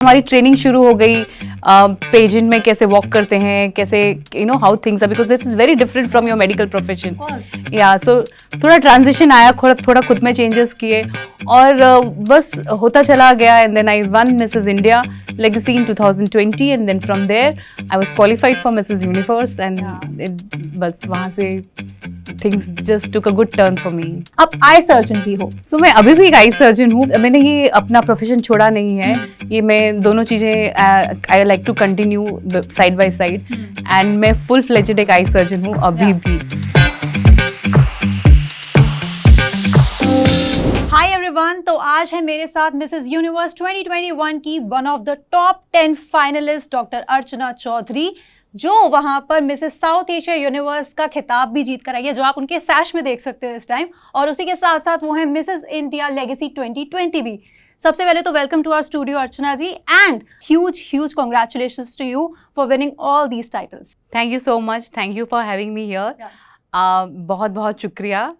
हमारी ट्रेनिंग शुरू हो गई पेजेंट में कैसे वॉक करते हैं, कैसे how things are, because this is very different from your medical profession. या सो थोड़ा ट्रांजिशन आया, थोड़ा खुद में चेंजेस किए और बस होता चला गया. And then I won Mrs India legacy in 2020 and then from there I was qualified for Mrs Universe and बस वहाँ से things just took a good turn for me. अब आई सर्जन भी हो. So मैं अभी भी एक आई सर्जन हूँ. मैंने ये अपना प्रोफेशन छोड़ा नहीं है. ये मैं दोनों चीज़ें I like to continue side by side and मैं फुल फ्लेजेड एक आई सर्जन हूँ अभी भी. हाय एवरीवन, तो आज है मेरे साथ मिसेस यूनिवर्स 2021 की one of the top 10 finalist doctor Archana Chaudhary, जो वहां पर मिसेस साउथ एशिया यूनिवर्स का खिताब भी जीत कर आई है, जो आप उनके सैश में देख सकते हो इस टाइम. और उसी के साथ साथ वो है मिसेस इंडिया लेगेसी 2020 भी. सबसे पहले तो welcome to our studio Archana ji and huge congratulations to you for winning all these titles. Thank you so much. Thank you for having me here. बहुत बहुत शुक्रिया.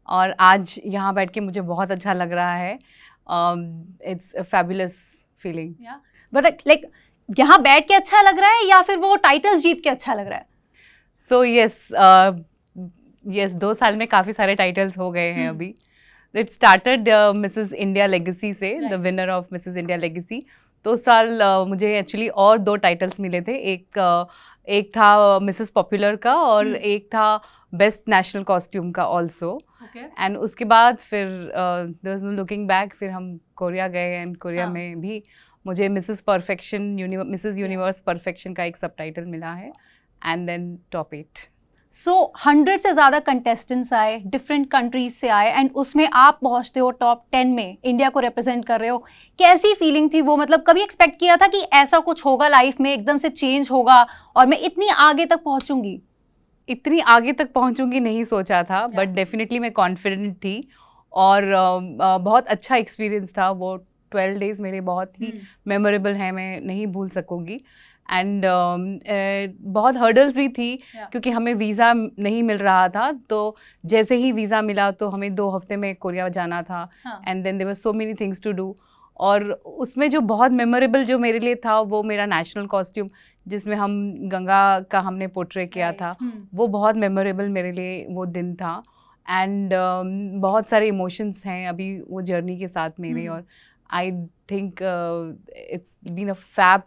और आज यहाँ बैठ के मुझे बहुत अच्छा लग रहा है. It's a fabulous feeling. But like यहाँ बैठ के अच्छा लग रहा है या फिर वो टाइटल्स जीत के अच्छा लग रहा है? सो यस 2 साल में काफ़ी सारे टाइटल्स हो गए हैं अभी. It started Mrs India Legacy से, the winner of Mrs India Legacy. 2 साल मुझे एक्चुअली और 2 टाइटल्स मिले थे. एक था मिसेस पॉपुलर का और एक था बेस्ट नेशनल कॉस्ट्यूम का ऑल्सो. एंड उसके बाद फिर there was no looking back. फिर हम कोरिया गए एंड कोरिया में भी मुझे मिसेस यूनिवर्स परफेक्शन का एक सब टाइटल मिला है एंड देन टॉप 8. सो 100 से ज़्यादा कंटेस्टेंट्स आए, डिफरेंट कंट्रीज से आए एंड उसमें आप पहुंचते हो टॉप 10 में, इंडिया को रिप्रेजेंट कर रहे हो. कैसी फीलिंग थी वो? मतलब कभी एक्सपेक्ट किया था कि ऐसा कुछ होगा लाइफ में, एकदम से चेंज होगा और मैं इतनी आगे तक पहुंचूंगी? इतनी आगे तक पहुंचूंगी नहीं सोचा था, बट डेफिनेटली मैं कॉन्फिडेंट थी. और बहुत अच्छा एक्सपीरियंस था वो 12 डेज मेरे. बहुत ही मेमोरेबल है, मैं नहीं भूल सकूंगी. एंड बहुत हर्डल्स भी थी क्योंकि हमें वीज़ा नहीं मिल रहा था. तो जैसे ही वीज़ा मिला तो हमें 2 हफ्ते में कोरिया जाना था and then there were so many things to do. और उसमें जो बहुत मेमोरेबल जो मेरे लिए था वो मेरा नेशनल कॉस्ट्यूम, जिसमें हम गंगा का हमने पोर्ट्रे किया था, वो बहुत मेमोरेबल मेरे लिए वो दिन था. एंड बहुत सारे इमोशंस हैं अभी वो जर्नी के साथ मेरे. और I think it's been a fab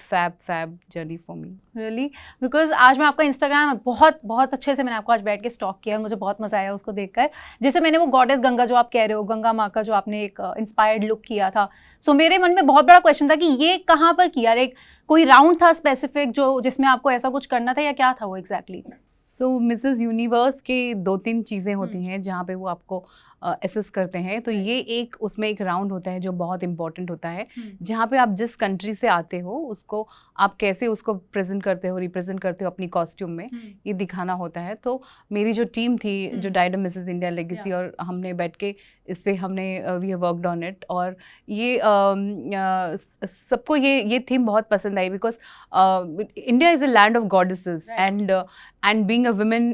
journey for me. Really? Because आज मैं आपका इंस्टाग्राम बहुत अच्छे से मैंने आपको आज बैठ के स्टॉक किया, मुझे बहुत मजा आया उसको देखकर. जैसे मैंने वो गॉडेस गंगा जो आप कह रहे हो, गंगा माँ का जो आपने एक इंस्पायर्ड लुक किया था, सो मेरे मन में बहुत बड़ा क्वेश्चन था कि ये कहाँ पर किया? लाइक कोई राउंड था स्पेसिफिक जो जिसमें आपको ऐसा कुछ करना था या क्या था वो एग्जैक्टली? सो मिसेस यूनिवर्स के 2-3 चीज़ें होती हैं जहाँ पे वो आपको असेस करते हैं. तो ये उसमें एक राउंड होता है जो बहुत इंपॉर्टेंट होता है, जहाँ पे आप जिस कंट्री से आते हो उसको आप कैसे उसको प्रेजेंट करते हो, रिप्रेजेंट करते हो अपनी कॉस्ट्यूम में, ये दिखाना होता है. तो मेरी जो टीम थी जो डाइड मिसेस इंडिया लेगेसी, और हमने बैठ के इस पर हमने we have worked on it. और ये सबको ये थीम बहुत पसंद आई because India is a land of goddesses and being a women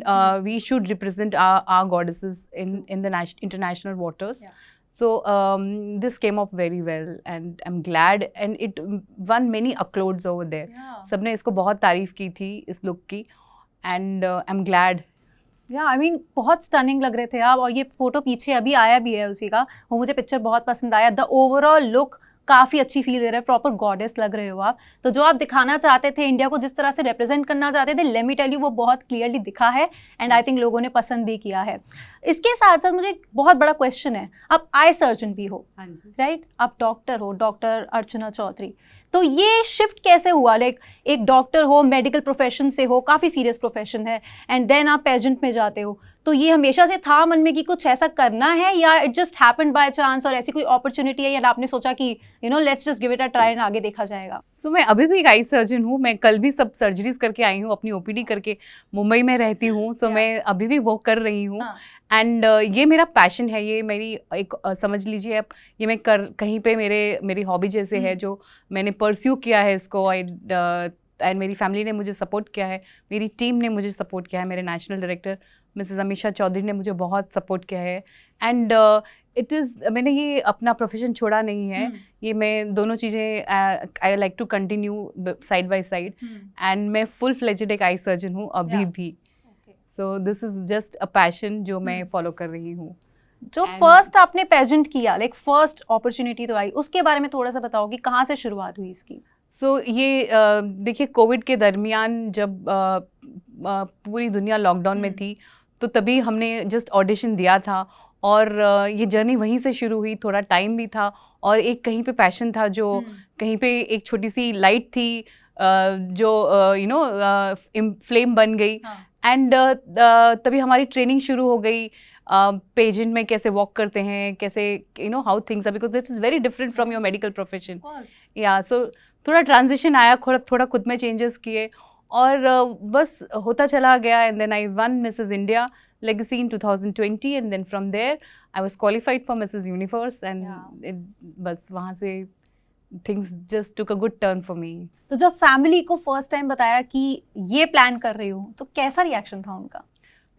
we should represent our goddesses in the international waters. So this came up very well and I'm glad, and it won many accolades over there. सबने इसको बहुत तारीफ की थी इस look की and I'm glad. I mean बहुत stunning लग रहे थे आप. और ये फोटो पीछे अभी आया भी है उसी का, वो मुझे पिक्चर बहुत पसंद आया. द ओवरऑल लुक काफ़ी अच्छी फील दे रहा है, प्रॉपर गॉडेस लग रहे हो आप. तो जो आप दिखाना चाहते थे, इंडिया को जिस तरह से रिप्रेजेंट करना चाहते थे, लेट मी टेल यू वो बहुत क्लियरली दिखा है एंड आई थिंक लोगों ने पसंद भी किया है. इसके साथ साथ मुझे एक बहुत बड़ा क्वेश्चन है, आप आई सर्जन भी हो, राइट? आप डॉक्टर हो, डॉक्टर अर्चना चौधरी. तो ये शिफ्ट कैसे हुआ? लाइक एक डॉक्टर हो, मेडिकल प्रोफेशन से हो, काफ़ी सीरियस प्रोफेशन है, एंड देन आप पेजेंट में जाते हो. तो ये हमेशा से था मन में कि कुछ ऐसा करना है या it just happened by chance और ऐसी कोई अपॉर्चुनिटी है या आपने सोचा कि let's just give it a try and आगे देखा जाएगा? सो मैं अभी भी एक आई सर्जन हूँ. मैं कल भी सब सर्जरीज करके आई हूँ, अपनी ओपीडी करके. मुंबई में रहती हूँ, तो मैं अभी भी वो कर रही हूँ. एंड ये मेरा पैशन है, ये मेरी एक समझ लीजिए आप, ये मैं कहीं पे मेरी हॉबी जैसे है जो मैंने परस्यू किया है इसको. एंड मेरी फैमिली ने मुझे सपोर्ट किया है, मेरी टीम ने मुझे सपोर्ट किया है, मेरे national director Mrs Amisha Chaudhary ने मुझे बहुत सपोर्ट किया है. एंड इट इज़, मैंने ये अपना प्रोफेशन छोड़ा नहीं है, ये मैं दोनों चीज़ें I like to continue side by side, and मैं फुल फ्लेजेड एक आई सर्जन हूँ अभी भी। So this is just a passion जो मैं फॉलो कर रही हूँ। जो फर्स्ट आपने पेजेंट किया, लाइक फर्स्ट अपॉर्चुनिटी तो आई, उसके बारे में थोड़ा सा बताओ कि कहाँ से शुरुआत हुई इसकी? सो ये देखिए, कोविड के दरमियान जब पूरी दुनिया लॉकडाउन में थी, तो तभी हमने जस्ट ऑडिशन दिया था, और ये जर्नी वहीं से शुरू हुई। थोड़ा टाइम भी था और एक कहीं पे पैशन था, जो कहीं पे एक छोटी सी लाइट थी जो यू नो फ्लेम बन गई, एंड तभी हमारी ट्रेनिंग शुरू हो गई। पेजेंट में कैसे वॉक करते हैं, कैसे you know how things are, because this is very different from your medical profession. या सो थोड़ा ट्रांजिशन आया, थोड़ा खुद में चेंजेस किए, और बस होता चला गया। And then I won Mrs India legacy in 2020, and then from there I was qualified for Mrs Universe, and बस वहाँ से things just took a good turn for me. तो जब फैमिली को फर्स्ट टाइम बताया कि ये प्लान कर रही हूँ, तो कैसा रिएक्शन था उनका?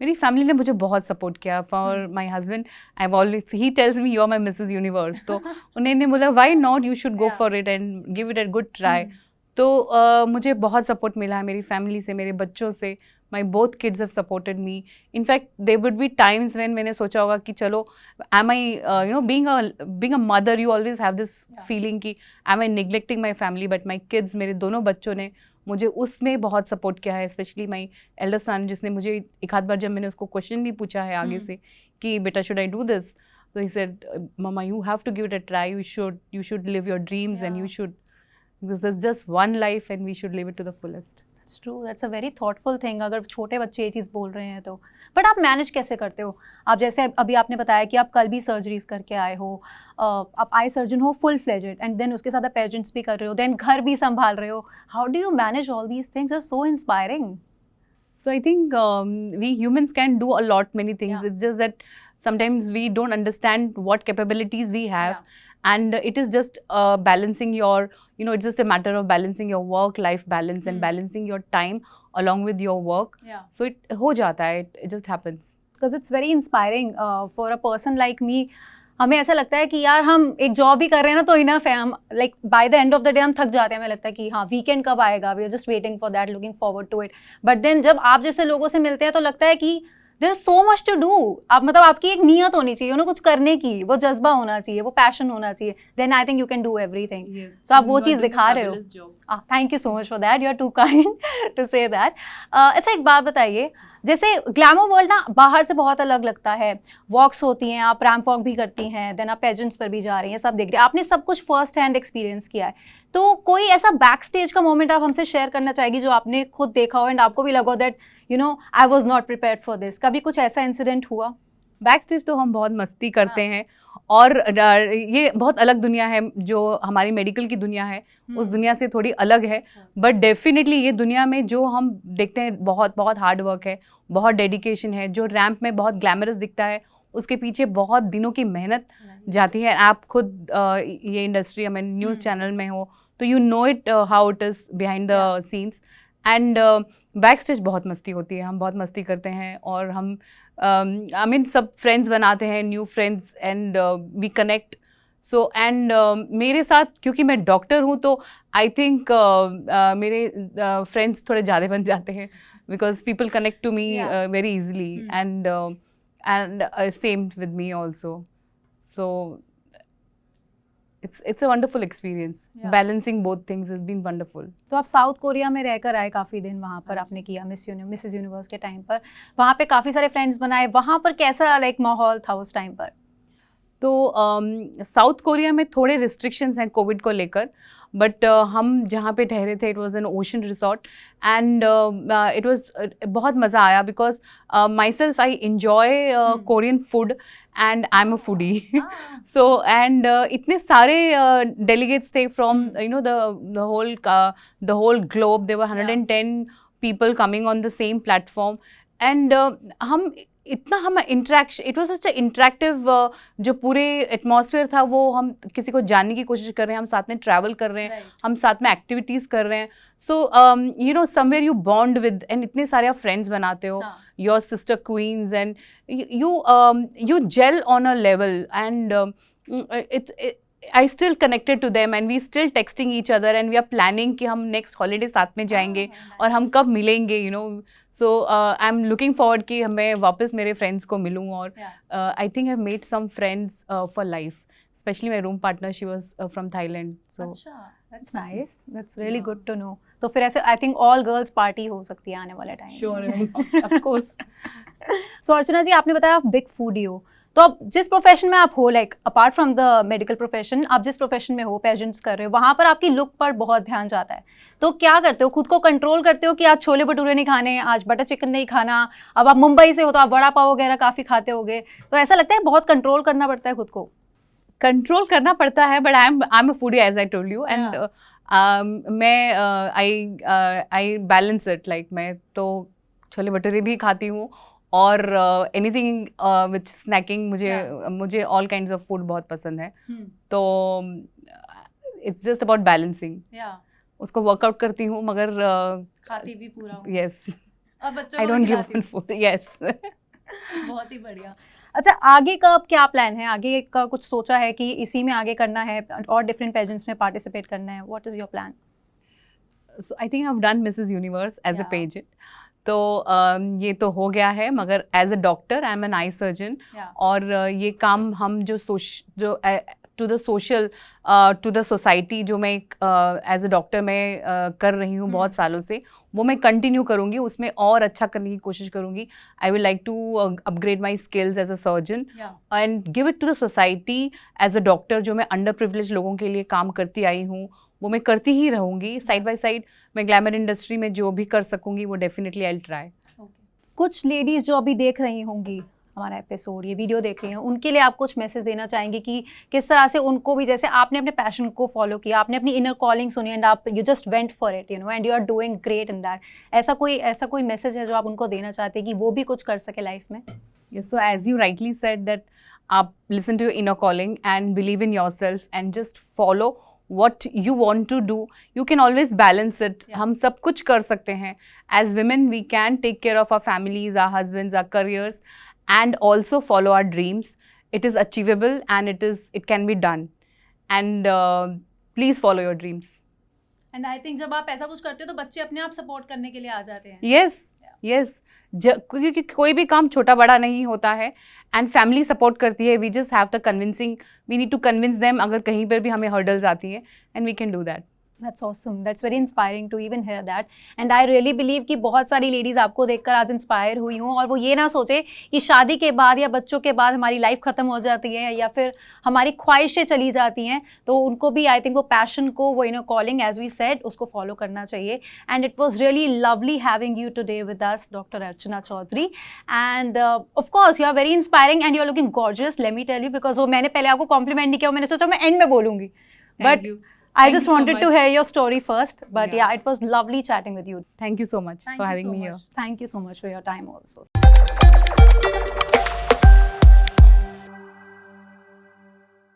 मेरी फैमिली ने मुझे बहुत सपोर्ट किया। For my husband, I always, he tells me you are my Mrs Universe, तो उन्होंने बोला why not, you should go for it and give it a good try. तो मुझे बहुत सपोर्ट मिला है मेरी फैमिली से, मेरे बच्चों से। My both kids have supported me. In fact there would be times when मैंने सोचा होगा कि चलो, am I you know being a mother, you always have this feeling कि am I neglecting my family, but my kids, मेरे दोनों बच्चों ने मुझे उसमें बहुत सपोर्ट किया है। स्पेशली माई एल्डर सन, जिसने मुझे एक आध बार जब मैंने उसको क्वेश्चन भी पूछा है आगे से कि बेटा शुड आई डू दिस, तो he said mamma you have to give it a try, you should live your dreams and you should, because there's just one life and we should live it to the fullest. That's true. That's a very thoughtful thing. अगर छोटे बच्चे ये चीज़ बोल रहे हैं तो, but आप manage कैसे करते हो? आप जैसे अभी आपने बताया कि आप कल भी सर्जरीज करके आए हो, आप आई सर्जन हो फुल फ्लेजेड, एंड देन उसके साथ आप पेजेंट्स भी कर रहे हो, देन घर भी संभाल रहे हो. How do you manage all these things? Are so inspiring. So I think we humans can do a lot many things. Yeah. It's just that sometimes we don't understand what capabilities we have. And it is just balancing your, you know, it's just a matter of balancing your work-life balance and balancing your time along with your work. Yeah. So it ho jata hai, it just happens. Because it's very inspiring for a person like me. हमें ऐसा लगता है कि यार हम एक job भी कर रहे हैं ना तो इनफ है, हम like by the end of the day हम थक जाते हैं. हमें लगता है कि हाँ वीकेंड कब आएगा, we are just waiting for that, looking forward to it. But then जब आप जैसे लोगों से मिलते हैं तो लगता है कि there is so much to do. आप मतलब आपकी एक नियत होनी चाहिए ना कुछ करने की, वो जज्बा होना चाहिए, वो पैशन होना चाहिए. Then I think you can do everything. So आप वो चीज़ दिखा रहे हो. Thank you so much for that. You are too kind to say that. अच्छा, एक बात बताइए, जैसे ग्लैमर वर्ल्ड ना बाहर से बहुत अलग लगता है. वॉक्स होती हैं, आप रैम्प वॉक भी करती हैं, देन आप पेजेंट्स पर भी जा रही हैं, सब देख रहे हैं. आपने सब कुछ फर्स्ट हैंड एक्सपीरियंस किया है, तो कोई ऐसा बैक स्टेज का मोमेंट आप हमसे शेयर करना चाहेगी जो आपने खुद देखा हो एंड आपको भी लगा that you know I was not prepared for this? कभी कुछ ऐसा इंसिडेंट हुआ? बैक स्टेज तो हम बहुत मस्ती करते हैं, और ये बहुत अलग दुनिया है जो हमारी मेडिकल की दुनिया है, उस दुनिया से थोड़ी अलग है. बट डेफिनेटली ये दुनिया में जो हम देखते हैं बहुत बहुत हार्ड वर्क है, बहुत डेडिकेशन है. जो रैंप में बहुत ग्लैमरस दिखता है, उसके पीछे बहुत दिनों की मेहनत जाती है. आप खुद ये इंडस्ट्री, हमें न्यूज़ चैनल में हो तो you know it how it is behind the scenes. And back stage बहुत मस्ती होती है, हम बहुत मस्ती करते हैं, और हम आई मीन सब फ्रेंड्स बनाते हैं, new friends, and we connect. So and मेरे साथ क्योंकि मैं डॉक्टर हूँ तो आई थिंक मेरे फ्रेंड्स थोड़े ज़्यादा बन जाते हैं, because people connect to me very easily, and same with me also. So it's a wonderful experience. Balancing both things has been wonderful. तो आप साउथ कोरिया में रहकर आए काफ़ी दिन, वहाँ पर आपने किया मिसेस यूनिवर्स के टाइम पर, वहाँ पे काफ़ी सारे फ्रेंड्स बनाए. वहाँ पर कैसा लाइक माहौल था उस टाइम पर? तो साउथ कोरिया में थोड़े रिस्ट्रिक्शंस हैं कोविड को लेकर, बट हम जहाँ पे ठहरे थे it was an ocean resort, and it was बहुत मज़ा आया, because myself I enjoy Korean food and I am a foodie. So and इतने सारे डेलीगेट्स थे from you know the whole globe. There were 110 people coming on the same platform, and हम इतना हम interaction, it was such interactive, जो पूरे atmosphere था वो हम किसी को जानने की कोशिश कर रहे हैं, हम साथ में ट्रैवल कर रहे हैं, हम साथ में एक्टिविटीज़ कर रहे हैं. So you know somewhere you bond with, and इतने सारे आप फ्रेंड्स बनाते हो, your sister queens, and you gel on a level, and I still connected to them, and we still texting each other, and we are planning कि हम next holiday साथ में जाएंगे और हम कब मिलेंगे, you know. So I'm looking forward कि मैं वापस मेरे friends को मिलूँ, और I think I've made some friends for life, especially my room partner, she was from Thailand. So that's nice, that's really good to know. तो फिर ऐसे I think all girls party हो सकती है आने वाले time. Sure, of course. So अर्चना जी, आपने बताया आप बिग फूडी हो, तो अब जिस प्रोफेशन में आप हो, like apart from the medical profession, आप जिस प्रोफेशन में हो, पेजेंट्स कर रहे हो, वहाँ पर आपकी लुक पर बहुत ध्यान जाता है. तो क्या करते हो, खुद को कंट्रोल करते हो कि आज छोले भटूरे नहीं खाने, आज बटर चिकन नहीं खाना? अब आप मुंबई से हो तो आप वड़ा पाव वगैरह काफ़ी खाते होगे, तो ऐसा लगता है बहुत कंट्रोल करना पड़ता है खुद को? कंट्रोल करना पड़ता है, but I am a foodie as I told you, and मैं आई बैलेंस इट. लाइक मैं तो छोले भटूरे भी खाती हूँ, और एनीथिंग विच स्नैकिंग, मुझे ऑल काइंड्स ऑफ फूड बहुत पसंद है. तो इट्स जस्ट अबाउट बैलेंसिंग. उसको वर्कआउट करती हूँ, मगर खाती भी पूरा हूँ. यस, अब बच्चों आई को डोंट भी गिव खिलाती अप फूड. यस. बहुत ही बढ़िया. अच्छा, आगे का अब क्या प्लान है? आगे का कुछ सोचा है कि इसी में आगे करना है और डिफरेंट पेजेंट्स में पार्टिसिपेट करना है? What is your plan? So I think I have done Mrs Universe as a pageant, तो ये तो हो गया है, मगर as a doctor I am an eye surgeon, और ये काम हम जो to the social, to the society, जो मैं एज अ डॉक्टर मैं कर रही हूँ बहुत सालों से, वो मैं कंटिन्यू करूँगी, उसमें और अच्छा करने की कोशिश करूँगी. I will like to upgrade my skills as a surgeon and give it to the society as a doctor. जो मैं अंडर प्रिविलेज लोगों के लिए काम करती आई हूँ, वो मैं करती ही रहूँगी. साइड बाय साइड मैं ग्लैमर इंडस्ट्री में जो भी कर सकूँगी वो डेफिनेटली आई विल ट्राई. कुछ लेडीज़ जो अभी देख रही होंगी हमारा एपिसोड, ये वीडियो देख रही हैं, उनके लिए आप कुछ मैसेज देना चाहेंगे कि किस तरह से उनको भी, जैसे आपने अपने पैशन को फॉलो किया, आपने अपनी इनर कॉलिंग सुनी, एंड आप you just went for it, you know, and you are doing great in that. ऐसा कोई मैसेज है जो आप उनको देना चाहते हैं कि वो भी कुछ कर सके लाइफ में? Yes, so as you rightly said that listen to your inner calling and believe in yourself and just follow what you want to do. You can always balance it. हम सब कुछ कर सकते हैं. As women, we can take care of our families, our husbands, our careers, and also follow our dreams. It is achievable and it can be done. And please follow your dreams. And I think जब आप ऐसा कुछ करते हो तो बच्चे अपने आप सपोर्ट करने के लिए आ जाते हैं. Yes. क्योंकि कोई भी काम छोटा बड़ा नहीं होता है, एंड फैमिली सपोर्ट करती है. We just have the convincing, we need to convince them अगर कहीं पर भी हमें हर्डल्स आती हैं, and we can do that. That's awesome. That's very inspiring to even hear that. And I really believe कि बहुत सारी लेडीज़ आपको देखकर आज इंस्पायर हुई हूँ, और वो ये ना सोचे कि शादी के बाद या बच्चों के बाद हमारी लाइफ ख़त्म हो जाती है या फिर हमारी ख्वाहिशें चली जाती हैं. तो उनको भी आई थिंक वो पैशन को, वो inner calling as we said, उसको फॉलो करना चाहिए. And it was really lovely having you today with us, doctor Archana Chaudhary. And of course you are very inspiring and you are looking gorgeous, let me tell you, because वो मैंने पहले आपको complement नहीं किया, मैंने सोचा मैं एंड में बोलूँगी, but I just wanted to hear your story first, but yeah, it was lovely chatting with you. Thank you so much for having me here. Thank you so much for your time also.